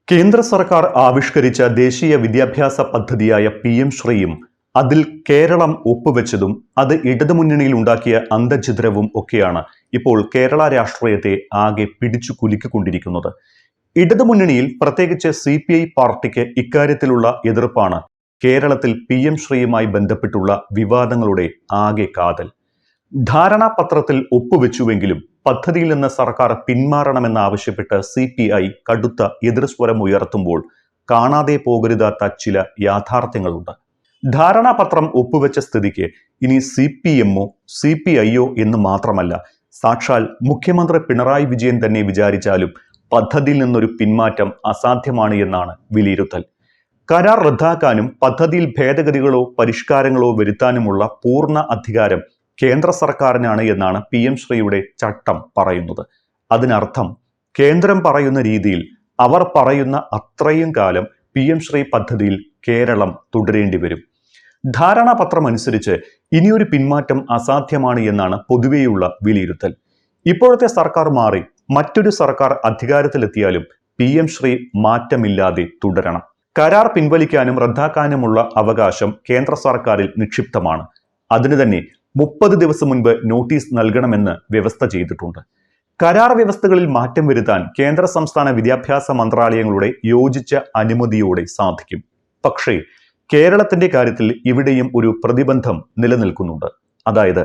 കേന്ദ്ര സർക്കാർ ആവിഷ്കരിച്ച ദേശീയ വിദ്യാഭ്യാസ പദ്ധതിയായ PM ശ്രീയും അതിൽ കേരളം ഒപ്പുവെച്ചതും അത് ഇടതുമുന്നണിയിൽ ഉണ്ടാക്കിയ അന്തഛിദ്രവും ഒക്കെയാണ് ഇപ്പോൾ കേരള രാഷ്ട്രീയത്തെ ആകെ പിടിച്ചു കുലുക്കിക്കൊണ്ടിരിക്കുന്നത്. ഇടതുമുന്നണിയിൽ പ്രത്യേകിച്ച് CPI പാർട്ടിക്ക് ഇക്കാര്യത്തിലുള്ള എതിർപ്പാണ് കേരളത്തിൽ PM ശ്രീയുമായി ബന്ധപ്പെട്ടുള്ള വിവാദങ്ങളുടെ ആകെ കാതൽ. ധാരണാപത്രത്തിൽ ഒപ്പുവെച്ചുവെങ്കിലും പദ്ധതിയിൽ നിന്ന് സർക്കാർ പിന്മാറണമെന്നാവശ്യപ്പെട്ട് CPI കടുത്ത എതിർസ്വരം ഉയർത്തുമ്പോൾ കാണാതെ പോകരുതാത്ത ചില യാഥാർത്ഥ്യങ്ങളുണ്ട്. ധാരണാപത്രം ഒപ്പുവെച്ച സ്ഥിതിക്ക് ഇനി CPM-ഓ CPI-യോ എന്ന് മാത്രമല്ല, സാക്ഷാൽ മുഖ്യമന്ത്രി പിണറായി വിജയൻ തന്നെ വിചാരിച്ചാലും പദ്ധതിയിൽ നിന്നൊരു പിന്മാറ്റം അസാധ്യമാണ് എന്നാണ് വിലയിരുത്തൽ. കരാർ റദ്ദാക്കാനും പദ്ധതിയിൽ ഭേദഗതികളോ പരിഷ്കാരങ്ങളോ വരുത്താനുമുള്ള പൂർണ്ണ അധികാരം കേന്ദ്ര സർക്കാരിനാണ് എന്നാണ് PM ശ്രീയുടെ ചട്ടം പറയുന്നത്. അതിനർത്ഥം കേന്ദ്രം പറയുന്ന രീതിയിൽ അവർ പറയുന്ന അത്രയും കാലം PM ശ്രീ പദ്ധതിയിൽ കേരളം തുടരേണ്ടി വരും. ധാരണാപത്രം അനുസരിച്ച് ഇനിയൊരു പിന്മാറ്റം അസാധ്യമാണ് എന്നാണ് പൊതുവെയുള്ള വിലയിരുത്തൽ. ഇപ്പോഴത്തെ സർക്കാർ മാറി മറ്റൊരു സർക്കാർ അധികാരത്തിലെത്തിയാലും PM ശ്രീ മാറ്റമില്ലാതെ തുടരണം. കരാർ പിൻവലിക്കാനും റദ്ദാക്കാനുമുള്ള അവകാശം കേന്ദ്ര സർക്കാരിൽ നിക്ഷിപ്തമാണ്. അതിന് തന്നെ 30 ദിവസം മുൻപ് നോട്ടീസ് നൽകണമെന്ന് വ്യവസ്ഥ ചെയ്തിട്ടുണ്ട്. കരാർ വ്യവസ്ഥകളിൽ മാറ്റം വരുത്താൻ കേന്ദ്ര സംസ്ഥാന വിദ്യാഭ്യാസ മന്ത്രാലയങ്ങളുടെ യോജിച്ച അനുമതിയോടെ സാധിക്കും. പക്ഷേ കേരളത്തിന്റെ കാര്യത്തിൽ ഇവിടെയും ഒരു പ്രതിബന്ധം നിലനിൽക്കുന്നുണ്ട്. അതായത്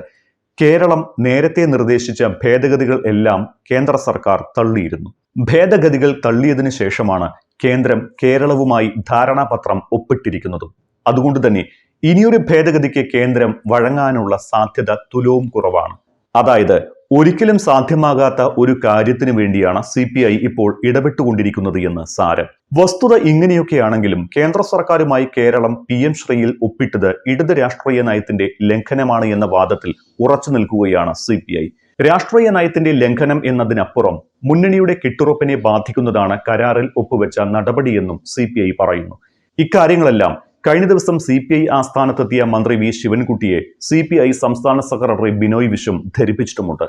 കേരളം നേരത്തെ നിർദ്ദേശിച്ച ഭേദഗതികൾ എല്ലാം കേന്ദ്ര സർക്കാർ തള്ളിയിരുന്നു. ഭേദഗതികൾ തള്ളിയതിനു ശേഷമാണ് കേന്ദ്രം കേരളവുമായി ധാരണാപത്രം ഒപ്പിട്ടിരിക്കുന്നതും. അതുകൊണ്ട് തന്നെ ഇനിയൊരു ഭേദഗതിക്ക് കേന്ദ്രം വഴങ്ങാനുള്ള സാധ്യത തുലോം കുറവാണ്. അതായത് ഒരിക്കലും സാധ്യമാകാത്ത ഒരു കാര്യത്തിന് വേണ്ടിയാണ് CPI ഇപ്പോൾ ഇടപെട്ടുകൊണ്ടിരിക്കുന്നത് എന്ന് സാരം. വസ്തുത ഇങ്ങനെയൊക്കെയാണെങ്കിലും കേന്ദ്ര സർക്കാരുമായി കേരളം PM ശ്രീയിൽ ഒപ്പിട്ടത് ഇടത് രാഷ്ട്രീയ നയത്തിന്റെ ലംഘനമാണ് എന്ന വാദത്തിൽ ഉറച്ചു നിൽക്കുകയാണ് CPI. രാഷ്ട്രീയ നയത്തിന്റെ ലംഘനം എന്നതിനപ്പുറം മുന്നണിയുടെ കെട്ടുറപ്പിനെ ബാധിക്കുന്നതാണ് കരാറിൽ ഒപ്പുവെച്ച നടപടിയെന്നും CPI പറയുന്നു. ഇക്കാര്യങ്ങളെല്ലാം കഴിഞ്ഞ ദിവസം CPI ആസ്ഥാനത്തെത്തിയ മന്ത്രി V ശിവൻകുട്ടിയെ CPI സംസ്ഥാന സെക്രട്ടറി ബിനോയ് വിശ്വം ധരിപ്പിച്ചിട്ടുമുണ്ട്.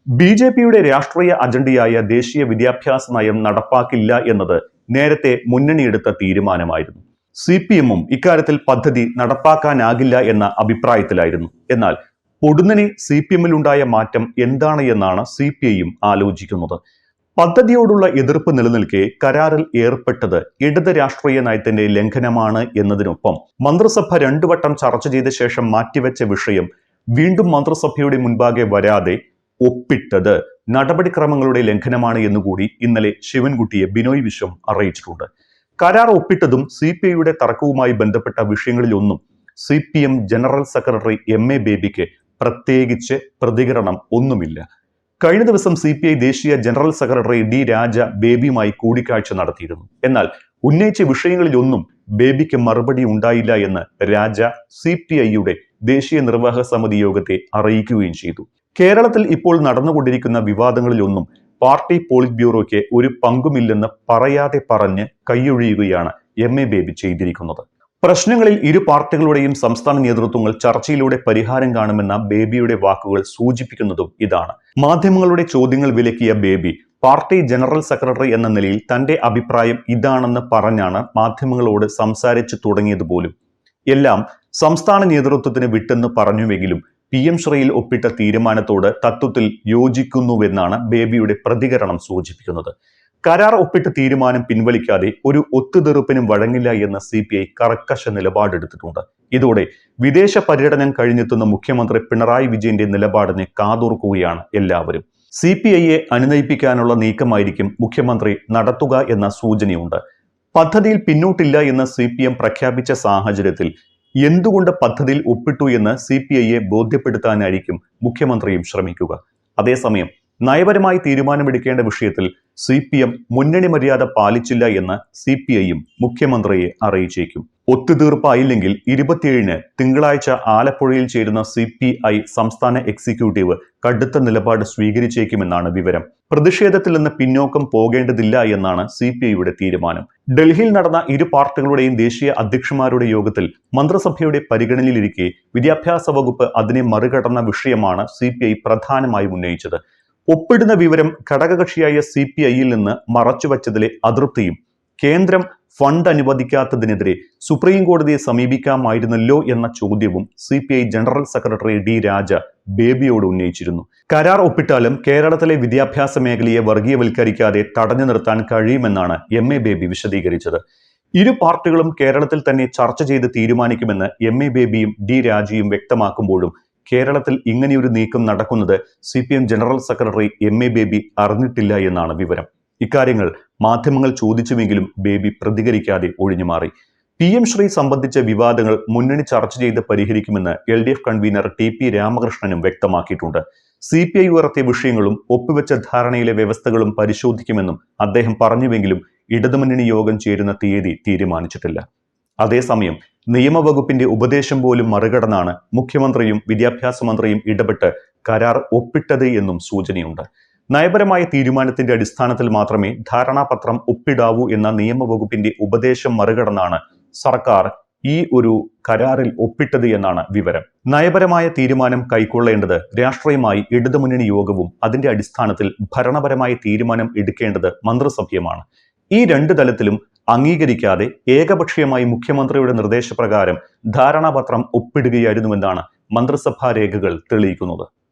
BJPയുടെ രാഷ്ട്രീയ അജണ്ടയായ ദേശീയ വിദ്യാഭ്യാസ നയം നടപ്പാക്കില്ല എന്നത് നേരത്തെ മുന്നണിയെടുത്ത തീരുമാനമായിരുന്നു. CPM-ഉം ഇക്കാര്യത്തിൽ പദ്ധതി നടപ്പാക്കാനാകില്ല എന്ന അഭിപ്രായത്തിലായിരുന്നു. എന്നാൽ പൊടുന്നനെ CPM-ലുണ്ടായ മാറ്റം എന്താണ് എന്നാണ് CPI-യും ആലോചിക്കുന്നത്. പദ്ധതിയോടുള്ള എതിർപ്പ് നിലനിൽക്കെ കരാറിൽ ഏർപ്പെട്ടത് ഇടത് രാഷ്ട്രീയ നയത്തിന്റെ ലംഘനമാണ് എന്നതിനൊപ്പം മന്ത്രിസഭ 2 വട്ടം ചർച്ച ചെയ്ത ശേഷം മാറ്റിവെച്ച വിഷയം വീണ്ടും മന്ത്രിസഭയുടെ മുൻപാകെ വരാതെ ഒപ്പിട്ടത് നടപടിക്രമങ്ങളുടെ ലംഘനമാണ് എന്നുകൂടി ഇന്നലെ ശിവൻകുട്ടിയെ ബിനോയ് വിശ്വം അറിയിച്ചിട്ടുണ്ട്. കരാർ ഒപ്പിട്ടതും CPI-യുടെ തർക്കവുമായി ബന്ധപ്പെട്ട വിഷയങ്ങളിലൊന്നും CPM ജനറൽ സെക്രട്ടറി MA ബേബിക്ക് പ്രത്യേകിച്ച് പ്രതികരണം ഒന്നുമില്ല. കഴിഞ്ഞ ദിവസം CPI ദേശീയ ജനറൽ സെക്രട്ടറി D രാജ ബേബിയുമായി കൂടിക്കാഴ്ച നടത്തിയിരുന്നു. എന്നാൽ ഉന്നയിച്ച വിഷയങ്ങളിലൊന്നും ബേബിക്ക് മറുപടി ഉണ്ടായില്ല എന്ന് രാജ CPI-യുടെ ദേശീയ നിർവാഹക സമിതി യോഗത്തെ അറിയിക്കുകയും ചെയ്തു. കേരളത്തിൽ ഇപ്പോൾ നടന്നുകൊണ്ടിരിക്കുന്ന വിവാദങ്ങളിലൊന്നും പാർട്ടി പോളിറ്റ് ബ്യൂറോയ്ക്ക് ഒരു പങ്കുമില്ലെന്ന് പറയാതെ പറഞ്ഞ് കൈയൊഴിയുകയാണ് MA ബേബി ചെയ്തിരിക്കുന്നത്. പ്രശ്നങ്ങളിൽ ഇരു പാർട്ടികളുടെയും സംസ്ഥാന നേതൃത്വങ്ങൾ ചർച്ചയിലൂടെ പരിഹാരം കാണുമെന്ന ബേബിയുടെ വാക്കുകൾ സൂചിപ്പിക്കുന്നതും ഇതാണ്. മാധ്യമങ്ങളുടെ ചോദ്യങ്ങൾ വിലക്കിയ ബേബി പാർട്ടി ജനറൽ സെക്രട്ടറി എന്ന നിലയിൽ തന്റെ അഭിപ്രായം ഇതാണെന്ന് പറഞ്ഞാണ് മാധ്യമങ്ങളോട് സംസാരിച്ചു തുടങ്ങിയതുപോലും. എല്ലാം സംസ്ഥാന നേതൃത്വത്തിന് വിട്ടെന്ന് പറഞ്ഞുവെങ്കിലും PM ശ്രീയിൽ ഒപ്പിട്ട തീരുമാനത്തോട് തത്വത്തിൽ യോജിക്കുന്നുവെന്നാണ് ബേബിയുടെ പ്രതികരണം സൂചിപ്പിക്കുന്നത്. കരാർ ഒപ്പിട്ട തീരുമാനം പിൻവലിക്കാതെ ഒരു ഒത്തുതീർപ്പിനും വഴങ്ങില്ല എന്ന് CPI കർക്കശ നിലപാടെടുത്തിട്ടുണ്ട്. ഇതോടെ വിദേശ പര്യടനം കഴിഞ്ഞെത്തുന്ന മുഖ്യമന്ത്രി പിണറായി വിജയന്റെ നിലപാടിനെ കാതോർക്കുകയാണ് എല്ലാവരും. CPI-യെ അനുനയിപ്പിക്കാനുള്ള നീക്കമായിരിക്കും മുഖ്യമന്ത്രി നടത്തുക എന്ന സൂചനയുണ്ട്. പദ്ധതിയിൽ പിന്നോട്ടില്ല എന്ന് CPM പ്രഖ്യാപിച്ച സാഹചര്യത്തിൽ എന്തുകൊണ്ട് പദ്ധതിയിൽ ഒപ്പിട്ടു എന്ന് CPI-യെ ബോധ്യപ്പെടുത്താനായിരിക്കും മുഖ്യമന്ത്രിയും ശ്രമിക്കുക. അതേസമയം നയപരമായി തീരുമാനമെടുക്കേണ്ട വിഷയത്തിൽ CPM മുന്നണി മര്യാദ പാലിച്ചില്ല എന്ന് CPI-യും മുഖ്യമന്ത്രിയെ അറിയിച്ചേക്കും. ഒത്തുതീർപ്പായില്ലെങ്കിൽ 27-ന് തിങ്കളാഴ്ച ആലപ്പുഴയിൽ ചേരുന്ന CPI സംസ്ഥാന എക്സിക്യൂട്ടീവ് കടുത്ത നിലപാട് സ്വീകരിച്ചേക്കുമെന്നാണ് വിവരം. പ്രതിഷേധത്തിൽ നിന്ന് പിന്നോക്കം പോകേണ്ടതില്ല എന്നാണ് CPI-യുടെ തീരുമാനം. ഡൽഹിയിൽ നടന്ന ഇരു പാർട്ടികളുടെയും ദേശീയ അധ്യക്ഷന്മാരുടെ യോഗത്തിൽ മന്ത്രിസഭയുടെ പരിഗണനയിലിരിക്കെ വിദ്യാഭ്യാസ വകുപ്പ് അതിനെ മറികടന്ന വിഷയമാണ് CPI പ്രധാനമായും ഉന്നയിച്ചത്. ഒപ്പിടുന്ന വിവരം ഘടകകക്ഷിയായ CPI-യിൽ നിന്ന് മറച്ചുവച്ചതിലെ അതൃപ്തിയും കേന്ദ്രം ഫണ്ട് അനുവദിക്കാത്തതിനെതിരെ സുപ്രീം കോടതിയെ സമീപിക്കാമായിരുന്നല്ലോ എന്ന ചോദ്യവും CPI ജനറൽ സെക്രട്ടറി D രാജ ബേബിയോട് ഉന്നയിച്ചിരുന്നു. കരാർ ഒപ്പിട്ടാലും കേരളത്തിലെ വിദ്യാഭ്യാസ മേഖലയെ വർഗീയവൽക്കരിക്കാതെ തടഞ്ഞു നിർത്താൻ കഴിയുമെന്നാണ് MA ബേബി വിശദീകരിച്ചത്. ഇരു പാർട്ടികളും കേരളത്തിൽ തന്നെ ചർച്ച ചെയ്ത് തീരുമാനിക്കുമെന്ന് MA ബേബിയും D രാജയും വ്യക്തമാക്കുമ്പോഴും കേരളത്തിൽ ഇങ്ങനെയൊരു നീക്കം നടക്കുന്നത് CPM general secretary MA baby അറിഞ്ഞിട്ടില്ല എന്നാണ് വിവരം. ഇക്കാര്യങ്ങൾ മാധ്യമങ്ങൾ ചോദിച്ചുവെങ്കിലും ബേബി പ്രതികരിക്കാതെ ഒഴിഞ്ഞുമാറി. PM ശ്രീ സംബന്ധിച്ച വിവാദങ്ങൾ മുന്നണി ചർച്ച ചെയ്ത് പരിഹരിക്കുമെന്ന് LDF കൺവീനർ TP രാമകൃഷ്ണനും വ്യക്തമാക്കിയിട്ടുണ്ട്. CPI ഉയർത്തിയ വിഷയങ്ങളും ഒപ്പുവെച്ച ധാരണയിലെ വ്യവസ്ഥകളും പരിശോധിക്കുമെന്നും അദ്ദേഹം പറഞ്ഞുവെങ്കിലും ഇടതുമുന്നണി യോഗം ചേരുന്ന തീയതി തീരുമാനിച്ചിട്ടില്ല. അതേസമയം നിയമവകുപ്പിന്റെ ഉപദേശം പോലും മറികടന്നാണ് മുഖ്യമന്ത്രിയും വിദ്യാഭ്യാസ മന്ത്രിയും ഇടപെട്ട് കരാർ ഒപ്പിട്ടത് എന്നും സൂചനയുണ്ട്. നയപരമായ തീരുമാനത്തിന്റെ അടിസ്ഥാനത്തിൽ മാത്രമേ ധാരണാപത്രം ഒപ്പിടാവൂ എന്ന നിയമവകുപ്പിന്റെ ഉപദേശം മറികടന്നാണ് സർക്കാർ ഈ ഒരു കരാറിൽ ഒപ്പിട്ടത് എന്നാണ് വിവരം. നയപരമായ തീരുമാനം കൈക്കൊള്ളേണ്ടത് രാഷ്ട്രീയമായി ഇടതുമുന്നണി യോഗവും അതിന്റെ അടിസ്ഥാനത്തിൽ ഭരണപരമായ തീരുമാനം എടുക്കേണ്ടത് മന്ത്രിസഭയുമാണ്. ഈ രണ്ട് തലത്തിലും അംഗീകരിക്കാതെ ഏകപക്ഷീയമായി മുഖ്യമന്ത്രിയുടെ നിർദ്ദേശപ്രകാരം ധാരണാപത്രം ഒപ്പിടുകയായിരുന്നുവെന്നാണ് മന്ത്രിസഭാ രേഖകൾ തെളിയിക്കുന്നത്.